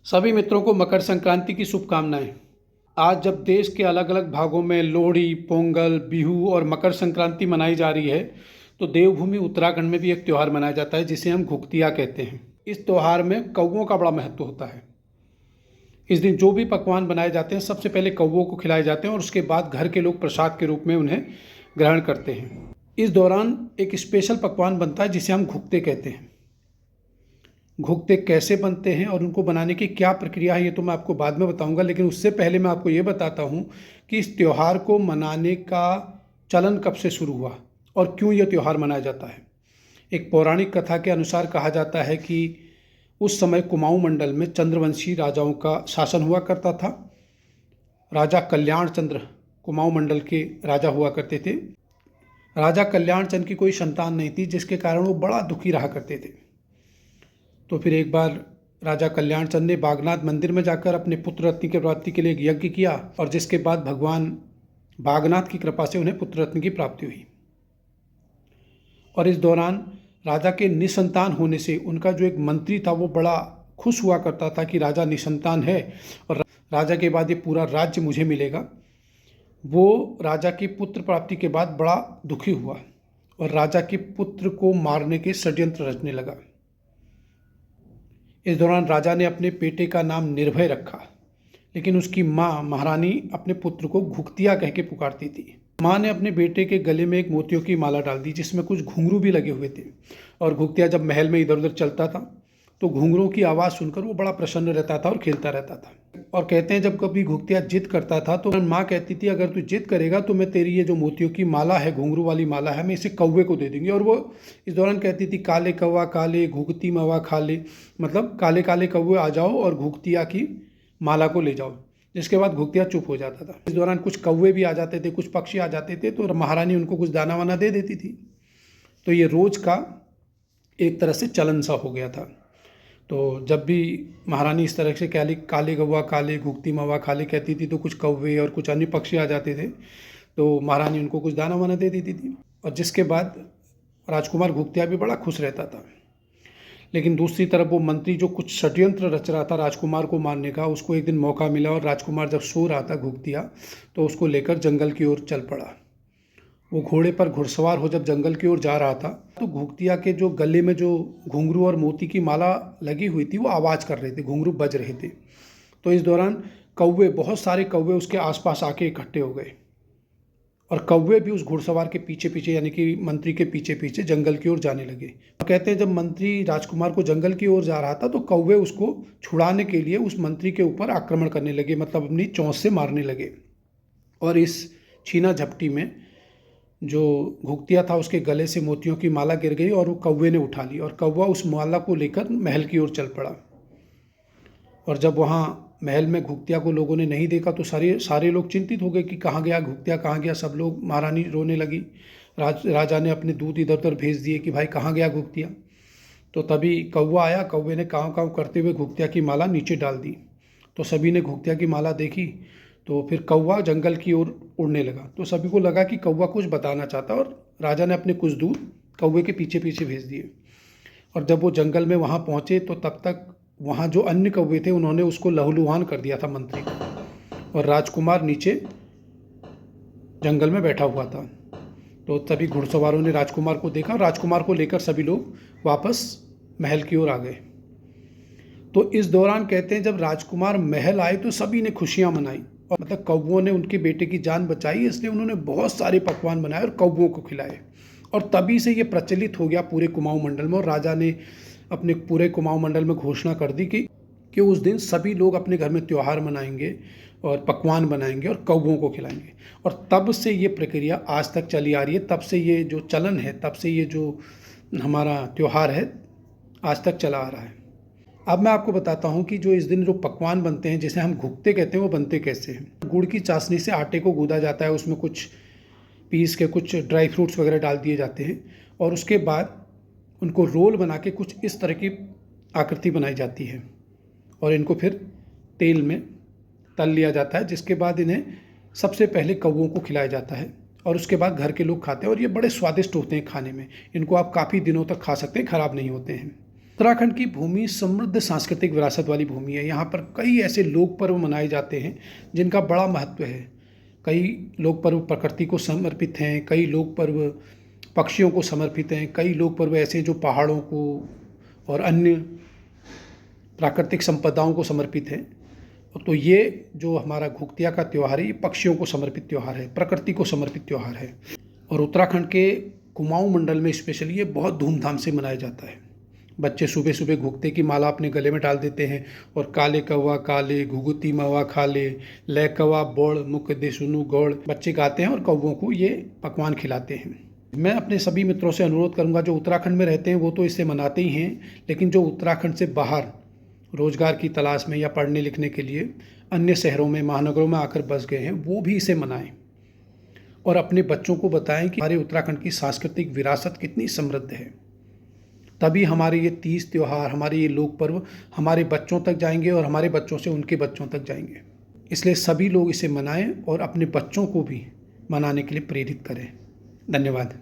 सभी मित्रों को मकर संक्रांति की शुभकामनाएं। आज जब देश के अलग अलग भागों में लोहड़ी, पोंगल, बिहू और मकर संक्रांति मनाई जा रही है, तो देवभूमि उत्तराखंड में भी एक त्यौहार मनाया जाता है जिसे हम घुघतिया कहते हैं। इस त्यौहार में कौवों का बड़ा महत्व होता है। इस दिन जो भी पकवान बनाए जाते हैं सबसे पहले कौवों को खिलाए जाते हैं और उसके बाद घर के लोग प्रसाद के रूप में उन्हें ग्रहण करते हैं। इस दौरान एक स्पेशल पकवान बनता है जिसे हम घुघते कहते हैं। घुघते कैसे बनते हैं और उनको बनाने की क्या प्रक्रिया है ये तो मैं आपको बाद में बताऊंगा, लेकिन उससे पहले मैं आपको ये बताता हूँ कि इस त्यौहार को मनाने का चलन कब से शुरू हुआ और क्यों यह त्यौहार मनाया जाता है। एक पौराणिक कथा के अनुसार कहा जाता है कि उस समय कुमाऊं मंडल में चंद्रवंशी राजाओं का शासन हुआ करता था। राजा कल्याण चंद्र कुमाऊं मंडल के राजा हुआ करते थे। राजा कल्याण चंद्र की कोई संतान नहीं थी, जिसके कारण वो बड़ा दुखी रहा करते थे। तो फिर एक बार राजा कल्याण चंद ने बागनाथ मंदिर में जाकर अपने पुत्र रत्न की प्राप्ति के लिए एक यज्ञ किया और जिसके बाद भगवान बागनाथ की कृपा से उन्हें पुत्र रत्न की प्राप्ति हुई। और इस दौरान राजा के निसंतान होने से उनका जो एक मंत्री था वो बड़ा खुश हुआ करता था कि राजा निसंतान है और राजा के बाद ये पूरा राज्य मुझे मिलेगा। वो राजा की पुत्र प्राप्ति के बाद बड़ा दुखी हुआ और राजा के पुत्र को मारने के षड्यंत्र रचने लगा। इस दौरान राजा ने अपने बेटे का नाम निर्भय रखा, लेकिन उसकी माँ महारानी अपने पुत्र को घुघतिया कह के पुकारती थी। माँ ने अपने बेटे के गले में एक मोतियों की माला डाल दी जिसमें कुछ घुंघरू भी लगे हुए थे और घुघतिया जब महल में इधर उधर चलता था तो घुंघरूओं की आवाज़ सुनकर वो बड़ा प्रसन्न रहता था और खेलता रहता था। और कहते हैं जब कभी घुघतिया जिद करता था तो माँ कहती थी अगर तू जिद करेगा तो मैं तेरी ये जो मोतियों की माला है, घुंघरू वाली माला है, मैं इसे कौवे को दे दूंगी। और वो इस दौरान कहती थी काले कौवा काले घुघती मवा खा ले, मतलब काले काले कौवे आ जाओ और घुघतिया की माला को ले जाओ। जिसके बाद घुघतिया चुप हो जाता था। इस दौरान कुछ कौवे भी आ जाते थे, कुछ पक्षी आ जाते थे, तो महारानी उनको कुछ दाना वाना दे देती थी। तो ये रोज़ का एक तरह से चलन सा हो गया था। तो जब भी महारानी इस तरह से काले काले कौवा काले घुघती मवा खाले कहती थी तो कुछ कौवे और कुछ अन्य पक्षी आ जाते थे, तो महारानी उनको कुछ दाना वाना दे देती थी। और जिसके बाद राजकुमार घुघतिया भी बड़ा खुश रहता था। लेकिन दूसरी तरफ वो मंत्री जो कुछ षड्यंत्र रच रहा था राजकुमार को मारने का, उसको एक दिन मौका मिला और राजकुमार जब सो रहा था घुघतिया, तो उसको लेकर जंगल की ओर चल पड़ा। वो घोड़े पर घुड़सवार हो जब जंगल की ओर जा रहा था तो घुघतिया के जो गले में जो घुंघरू और मोती की माला लगी हुई थी वो आवाज़ कर रहे थे, घुंघरू बज रहे थे। तो इस दौरान कौवे, बहुत सारे कौवे उसके आसपास आके इकट्ठे हो गए और कौवे भी उस घुड़सवार के पीछे पीछे यानी कि मंत्री के पीछे पीछे जंगल की ओर जाने लगे। और कहते हैं जब मंत्री राजकुमार को जंगल की ओर जा रहा था तो कौवे उसको छुड़ाने के लिए उस मंत्री के ऊपर आक्रमण करने लगे, मतलब अपनी चोंच से मारने लगे। और इस छीना झपटी में जो घुघतिया था उसके गले से मोतियों की माला गिर गई और वो कौवे ने उठा ली और कौवा उस माला को लेकर महल की ओर चल पड़ा। और जब वहाँ महल में घुघतिया को लोगों ने नहीं देखा तो सारे लोग चिंतित हो गए कि कहाँ गया घुघतिया, कहाँ गया। सब लोग, महारानी रोने लगी। राजा ने अपने दूत इधर उधर भेज दिए कि भाई कहाँ गया घुघतिया। तो तभी कौवा आया। कौवे ने काँव काँव करते हुए घुघतिया की माला नीचे डाल दी। तो सभी ने घुघतिया की माला देखी तो फिर कौवा जंगल की ओर उड़ने लगा। तो सभी को लगा कि कौवा कुछ बताना चाहता और राजा ने अपने कुछ दूत कौवे के पीछे पीछे भेज दिए। और जब वो जंगल में वहाँ पहुँचे तो तब तक वहाँ जो अन्य कौवे थे उन्होंने उसको लहूलुहान कर दिया था मंत्री को, और राजकुमार नीचे जंगल में बैठा हुआ था। तो तभी घुड़सवारों ने राजकुमार को देखा और राजकुमार को लेकर सभी लोग वापस महल की ओर आ गए। तो इस दौरान कहते हैं जब राजकुमार महल आए तो सभी ने खुशियाँ मनाई और मतलब कौवों ने उनके बेटे की जान बचाई, इसलिए उन्होंने बहुत सारे पकवान बनाए और कौवों को खिलाए। और तभी से ये प्रचलित हो गया पूरे कुमाऊं मंडल में। और राजा ने अपने पूरे कुमाऊं मंडल में घोषणा कर दी कि उस दिन सभी लोग अपने घर में त्यौहार मनाएंगे और पकवान बनाएंगे और कौवों को खिलाएंगे। और तब से ये प्रक्रिया आज तक चली आ रही है। तब से ये जो चलन है, तब से ये जो हमारा त्यौहार है आज तक चला आ रहा है। अब मैं आपको बताता हूँ कि जो इस दिन जो पकवान बनते हैं जिसे हम घुघते कहते हैं वो बनते कैसे हैं। गुड़ की चाशनी से आटे को गूंदा जाता है, उसमें कुछ पीस के कुछ ड्राई फ्रूट्स वगैरह डाल दिए जाते हैं और उसके बाद उनको रोल बना के कुछ इस तरह की आकृति बनाई जाती है और इनको फिर तेल में तल लिया जाता है, जिसके बाद इन्हें सबसे पहले कौवों को खिलाया जाता है और उसके बाद घर के लोग खाते हैं। और ये बड़े स्वादिष्ट होते हैं खाने में। इनको आप काफ़ी दिनों तक खा सकते हैं, ख़राब नहीं होते हैं। उत्तराखंड की भूमि समृद्ध सांस्कृतिक विरासत वाली भूमि है। यहाँ पर कई ऐसे लोक पर्व मनाए जाते हैं जिनका बड़ा महत्व है। कई लोक पर्व प्रकृति को समर्पित हैं, कई लोक पर्व पक्षियों को समर्पित हैं, कई लोक पर्व ऐसे हैं जो पहाड़ों को और अन्य प्राकृतिक संपदाओं को समर्पित हैं। तो ये जो हमारा घुघतिया का त्यौहार है, ये पक्षियों को समर्पित त्यौहार है, प्रकृति को समर्पित त्यौहार है। और उत्तराखंड के कुमाऊं मंडल में स्पेशली ये बहुत धूमधाम से मनाया जाता है। बच्चे सुबह सुबह घुघते की माला अपने गले में डाल देते हैं और काले कौवा काले घुघुती मवा खाले ले कौवा बोड़ मुख दे सुनु गौड़ बच्चे गाते हैं और कौवों को ये पकवान खिलाते हैं। मैं अपने सभी मित्रों से अनुरोध करूंगा, जो उत्तराखंड में रहते हैं वो तो इसे मनाते ही हैं, लेकिन जो उत्तराखंड से बाहर रोजगार की तलाश में या पढ़ने लिखने के लिए अन्य शहरों में महानगरों में आकर बस गए हैं, वो भी इसे मनाएं और अपने बच्चों को बताएं कि हमारे उत्तराखंड की सांस्कृतिक विरासत कितनी समृद्ध है। तभी हमारे ये तीज त्यौहार, हमारे ये लोक पर्व हमारे बच्चों तक जाएंगे और हमारे बच्चों से उनके बच्चों तक जाएंगे। इसलिए सभी लोग इसे मनाएं और अपने बच्चों को भी मनाने के लिए प्रेरित करें। धन्यवाद।